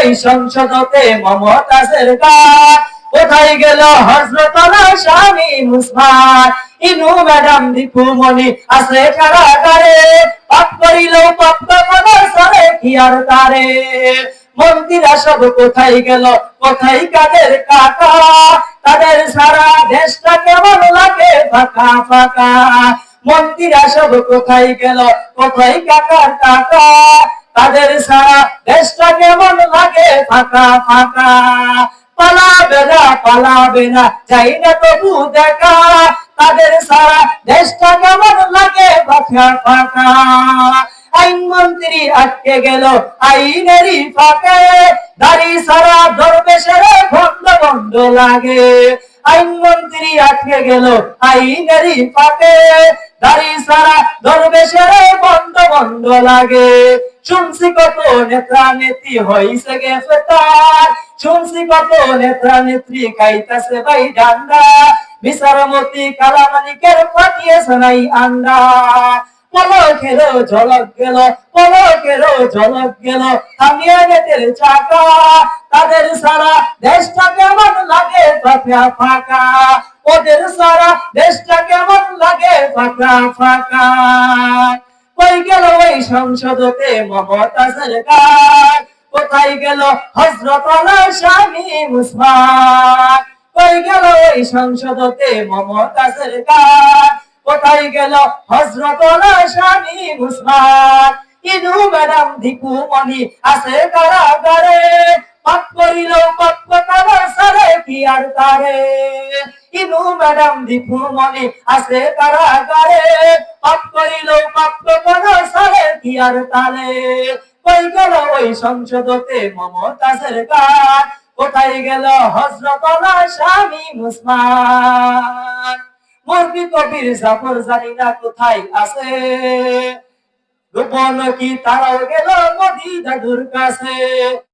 ওই সংসদতে মমতাজের গান, কোথায় গেল হযরত শামীম উসমান, ইনু ম্যাডাম দীপু মনি আছে কারাগারে, পাপ করিলেও পাপ করার সরে কি আর তারে। মন্ত্রীরা সব কোথায় গেল, কোথায় কাদের কাকা, তাদের সারা দেশটা কেমন লাগে ফাঁকা ফাঁকা। মন্ত্রীরা সব কোথায় গেল, কোথায় কাকার কাকা, তাদের সারা দেশটা কেমন লাগে ফাঁকা ফাঁকা। পালাবে না যাই না তবু দেখা, তাদের সারা দেশটা কেমন লাগে ফাঁকা ফাঁকা। আইন মন্ত্রী আটকে গেল আইনেরই ফাঁকে, দাড়ি সারা দরবেশের ভণ্ড ভণ্ড লাগে। আইন মন্ত্রী আটকে গেল আইনেরই ফাঁকে, দাড়ি সারা দরবেশের ভণ্ড ভণ্ড লাগে। শুনছি কত নেতা নেত্রী হইছে গ্রেফতার, শুনছি কত নেতা নেত্রী খাইতাছে ভাই ডান্ডা, বিচারমতি কালামানিকের পাঠিয়েছে নাই আন্ডা। পলকেরও ঝলক গেল, পলকেরও ঝলক গেল থামিয়ে নেতের চাকা, তাদের সারা দেশটা কেমন লাগে ফাঁকা ফাঁকা, ওদের সারা দেশটা কেমন লাগে ফাঁকা ফাঁকা। কই গেল ওই সংসদতে মমতাজের গান, কোথায় গেল হযরত শামীম উসমান, কই গেল ওই সংসদতে মমতাজের গান, কোথায় গেল হযরত শামীম উসমান, ইনু ম্যাডাম দীপু মনি আছে কারাগারে, পাপ করিলেও পাপ করার সরে কি আর তারে। ইনু ম্যাডাম দীপু মনি আছে কারাগারে, পাপ করিলেও পাপ করার সরে কি আর তারে। কই গেল ওই সংসদতে মমতাজের গান, কোথায় গেল হযরত শামীম উসমান। মুরবি কবির জাফর জানি না কোথায় আছে, গোপন কি তারাও গেল মোদি দাদুর কাছে।